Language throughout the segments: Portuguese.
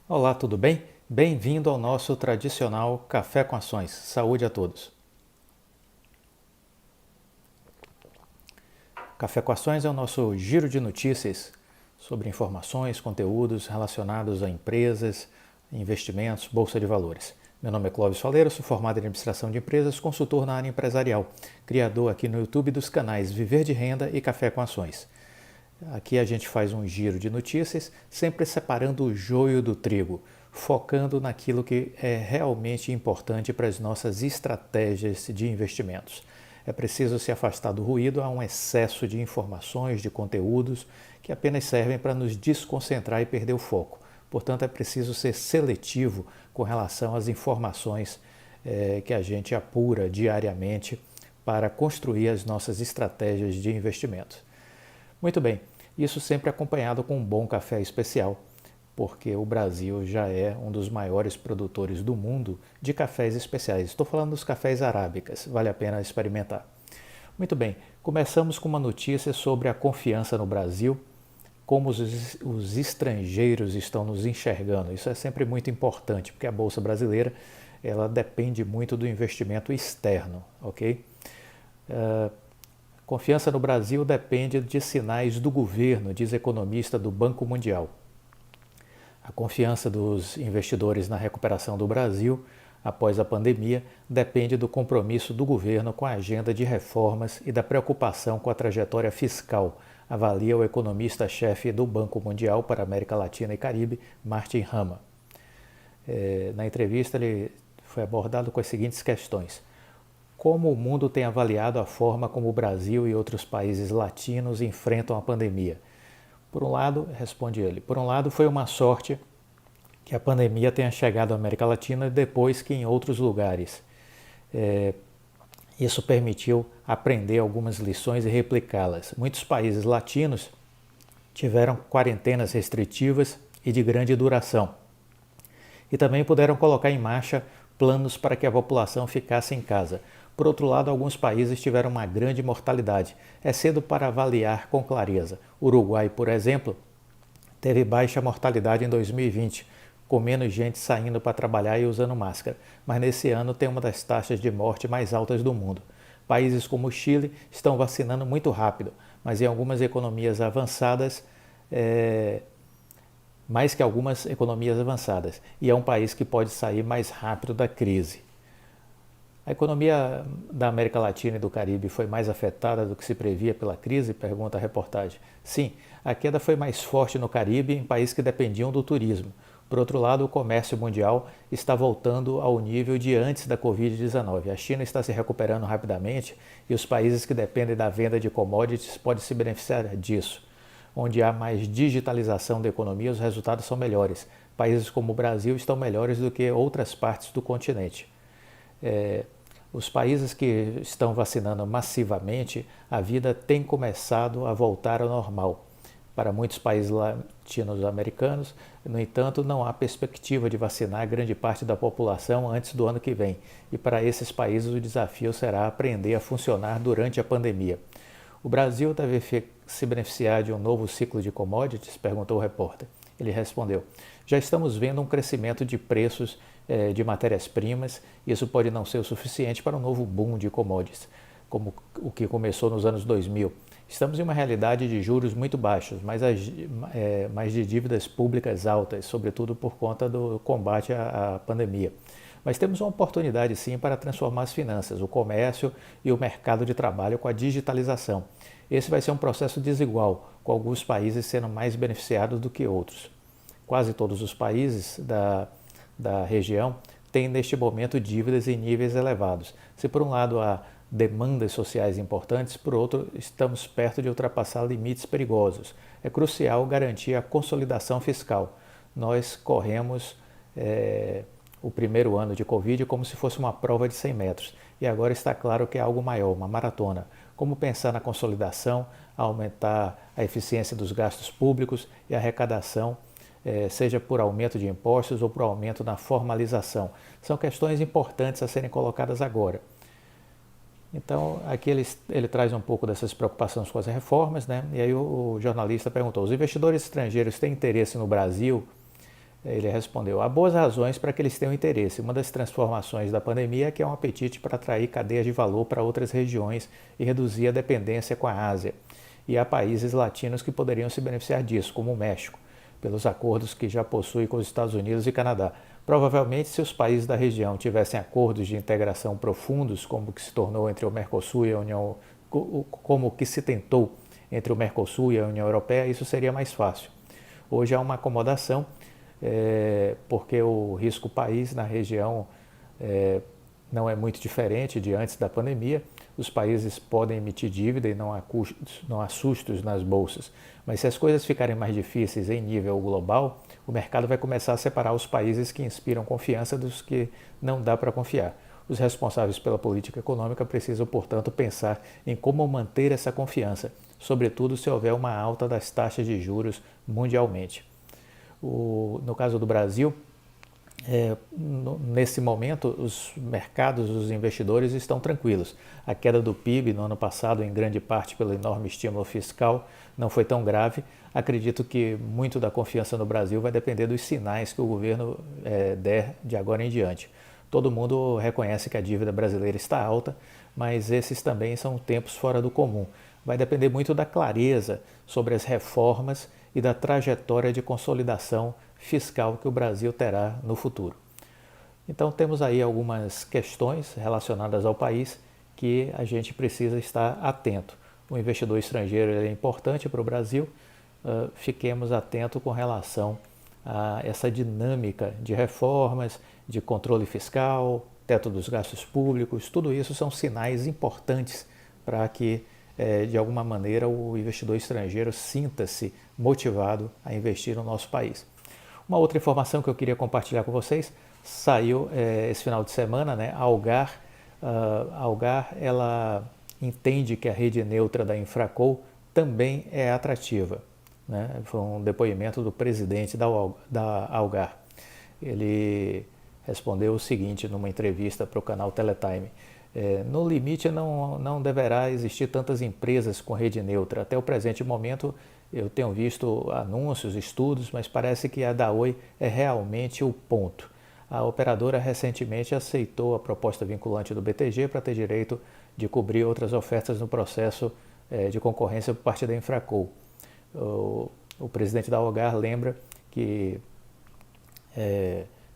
Olá, tudo bem? Bem-vindo ao nosso tradicional Café com Ações. Saúde a todos. Café com Ações é o nosso giro de notícias sobre informações, conteúdos relacionados a empresas, investimentos, bolsa de valores. Meu nome é Clóvis Faleiro, sou formado em administração de empresas, consultor na área empresarial, criador aqui no YouTube dos canais Viver de Renda e Café com Ações. Aqui a gente faz um giro de notícias, sempre separando o joio do trigo, focando naquilo que é realmente importante para as nossas estratégias de investimentos. É preciso se afastar do ruído, há um excesso de informações, de conteúdos que apenas servem para nos desconcentrar e perder o foco. Portanto, é preciso ser seletivo com relação às informações que a gente apura diariamente para construir as nossas estratégias de investimento. Muito bem, isso sempre acompanhado com um bom café especial, porque o Brasil já é um dos maiores produtores do mundo de cafés especiais. Estou falando dos cafés arábicas, vale a pena experimentar. Muito bem, começamos com uma notícia sobre a confiança no Brasil, como os estrangeiros estão nos enxergando. Isso é sempre muito importante, porque a Bolsa Brasileira ela depende muito do investimento externo, ok? Confiança no Brasil depende de sinais do governo, diz economista do Banco Mundial. A confiança dos investidores na recuperação do Brasil após a pandemia depende do compromisso do governo com a agenda de reformas e da preocupação com a trajetória fiscal, avalia o economista-chefe do Banco Mundial para a América Latina e Caribe, Martin Rama. Na entrevista ele foi abordado com as seguintes questões. Como o mundo tem avaliado a forma como o Brasil e outros países latinos enfrentam a pandemia? Por um lado, responde ele, por um lado foi uma sorte que a pandemia tenha chegado à América Latina depois que em outros lugares. Isso permitiu aprender algumas lições e replicá-las. Muitos países latinos tiveram quarentenas restritivas e de grande duração. E também puderam colocar em marcha planos para que a população ficasse em casa. Por outro lado, alguns países tiveram uma grande mortalidade. É cedo para avaliar com clareza. O Uruguai, por exemplo, teve baixa mortalidade em 2020, com menos gente saindo para trabalhar e usando máscara, mas nesse ano tem uma das taxas de morte mais altas do mundo. Países como o Chile estão vacinando muito rápido, mas em algumas economias avançadas, mais que algumas economias avançadas, e é um país que pode sair mais rápido da crise. A economia da América Latina e do Caribe foi mais afetada do que se previa pela crise? Pergunta a reportagem. Sim, a queda foi mais forte no Caribe, em países que dependiam do turismo. Por outro lado, o comércio mundial está voltando ao nível de antes da Covid-19. A China está se recuperando rapidamente e os países que dependem da venda de commodities podem se beneficiar disso. Onde há mais digitalização da economia, os resultados são melhores. Países como o Brasil estão melhores do que outras partes do continente. Os países que estão vacinando massivamente, a vida tem começado a voltar ao normal. Para muitos países latino-americanos, no entanto, não há perspectiva de vacinar grande parte da população antes do ano que vem. E para esses países o desafio será aprender a funcionar durante a pandemia. O Brasil deve se beneficiar de um novo ciclo de commodities? Perguntou o repórter. Ele respondeu, já estamos vendo um crescimento de preços de matérias-primas, isso pode não ser o suficiente para um novo boom de commodities, como o que começou nos anos 2000. Estamos em uma realidade de juros muito baixos, mas de dívidas públicas altas, sobretudo por conta do combate à pandemia. Mas temos uma oportunidade sim para transformar as finanças, o comércio e o mercado de trabalho com a digitalização. Esse vai ser um processo desigual, com alguns países sendo mais beneficiados do que outros. Quase todos os países da região têm neste momento dívidas em níveis elevados. Se por um lado há demandas sociais importantes, por outro estamos perto de ultrapassar limites perigosos. É crucial garantir a consolidação fiscal. Nós corremos o primeiro ano de Covid como se fosse uma prova de 100 metros. E agora está claro que é algo maior, uma maratona. Como pensar na consolidação, aumentar a eficiência dos gastos públicos e a arrecadação, seja por aumento de impostos ou por aumento na formalização. São questões importantes a serem colocadas agora. Então, aqui ele traz um pouco dessas preocupações com as reformas, né? E aí o jornalista perguntou, os investidores estrangeiros têm interesse no Brasil Ele respondeu: há boas razões para que eles tenham interesse. Uma das transformações da pandemia é que é um apetite para atrair cadeias de valor para outras regiões e reduzir a dependência com a Ásia. E há países latinos que poderiam se beneficiar disso, como o México, pelos acordos que já possui com os Estados Unidos e Canadá. Provavelmente, se os países da região tivessem acordos de integração profundos, como o que se tornou entre o Mercosul e a União, como o que se tentou entre o Mercosul e a União Europeia, isso seria mais fácil. Hoje há uma acomodação, porque o risco país na região não é muito diferente de antes da pandemia. Os países podem emitir dívida e não há sustos nas bolsas. Mas se as coisas ficarem mais difíceis em nível global, o mercado vai começar a separar os países que inspiram confiança dos que não dá para confiar. Os responsáveis pela política econômica precisam, portanto, pensar em como manter essa confiança, sobretudo se houver uma alta das taxas de juros mundialmente. No caso do Brasil, nesse momento, os mercados, os investidores estão tranquilos. A queda do PIB no ano passado, em grande parte pelo enorme estímulo fiscal, não foi tão grave. Acredito que muito da confiança no Brasil vai depender dos sinais que o governo der de agora em diante. Todo mundo reconhece que a dívida brasileira está alta, mas esses também são tempos fora do comum. Vai depender muito da clareza sobre as reformas e da trajetória de consolidação fiscal que o Brasil terá no futuro. Então temos aí algumas questões relacionadas ao país que a gente precisa estar atento. O investidor estrangeiro é importante para o Brasil, fiquemos atentos com relação a essa dinâmica de reformas, de controle fiscal, teto dos gastos públicos, tudo isso são sinais importantes para que, de alguma maneira, o investidor estrangeiro sinta-se motivado a investir no nosso país. Uma outra informação que eu queria compartilhar com vocês, saiu esse final de semana, né? A Algar, ela entende que a rede neutra da Infraco também é atrativa, né? Foi um depoimento do presidente da Algar. Ele respondeu o seguinte numa entrevista para o canal Teletime: no limite não deverá existir tantas empresas com rede neutra. Até o presente momento eu tenho visto anúncios, estudos, mas parece que a da Oi é realmente o ponto. A operadora recentemente aceitou a proposta vinculante do BTG para ter direito de cobrir outras ofertas no processo de concorrência por parte da Infraco. O presidente da Algar lembra que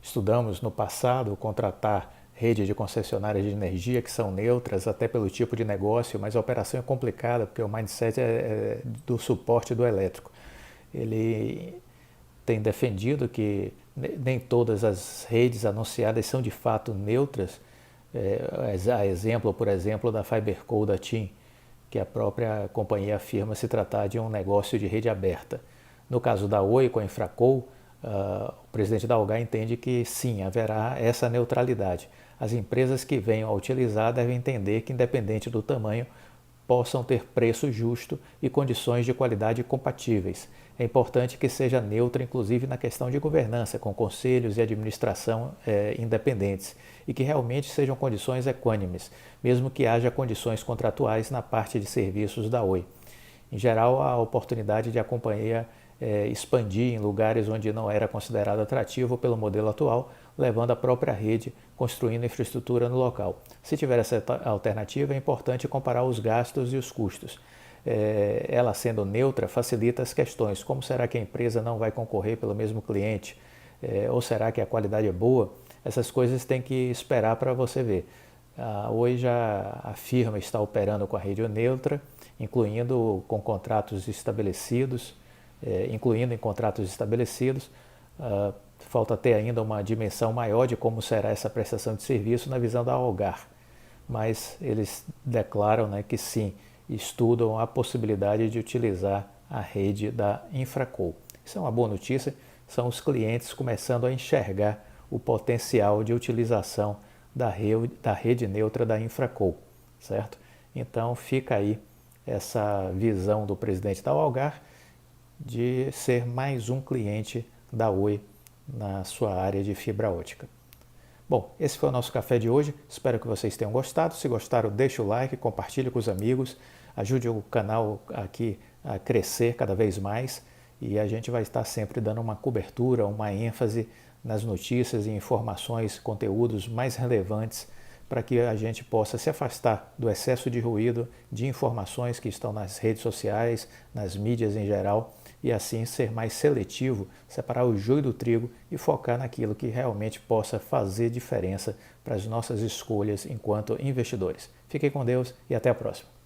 estudamos no passado contratar redes de concessionárias de energia que são neutras até pelo tipo de negócio, mas a operação é complicada porque o mindset é do suporte do elétrico. Ele tem defendido que nem todas as redes anunciadas são de fato neutras, a exemplo, por exemplo, da FiberCo da TIM, que a própria companhia afirma se tratar de um negócio de rede aberta. No caso da Oi com a Infraco, o presidente da Algar entende que sim, haverá essa neutralidade. As empresas que venham a utilizar devem entender que, independente do tamanho, possam ter preço justo e condições de qualidade compatíveis. É importante que seja neutra, inclusive na questão de governança, com conselhos e administração independentes, e que realmente sejam condições equânimes, mesmo que haja condições contratuais na parte de serviços da Oi. Em geral, a oportunidade de a companhia expandir em lugares onde não era considerado atrativo pelo modelo atual, levando a própria rede, construindo infraestrutura no local. Se tiver essa alternativa, é importante comparar os gastos e os custos. Ela sendo neutra facilita as questões, como será que a empresa não vai concorrer pelo mesmo cliente? Ou será que a qualidade é boa? Essas coisas tem que esperar para você ver. Hoje a firma está operando com a rede neutra, incluindo em contratos estabelecidos. Falta ter ainda uma dimensão maior de como será essa prestação de serviço na visão da Algar, mas eles declaram, né, que sim, estudam a possibilidade de utilizar a rede da Infraco. Isso é uma boa notícia, são os clientes começando a enxergar o potencial de utilização da rede neutra da Infraco, certo? Então fica aí essa visão do presidente da Algar de ser mais um cliente da Oi na sua área de fibra ótica. Bom, esse foi o nosso café de hoje, espero que vocês tenham gostado. Se gostaram, deixe o like, compartilhe com os amigos, ajude o canal aqui a crescer cada vez mais e a gente vai estar sempre dando uma cobertura, uma ênfase nas notícias e informações, conteúdos mais relevantes para que a gente possa se afastar do excesso de ruído, de informações que estão nas redes sociais, nas mídias em geral, e assim ser mais seletivo, separar o joio do trigo e focar naquilo que realmente possa fazer diferença para as nossas escolhas enquanto investidores. Fiquem com Deus e até a próxima.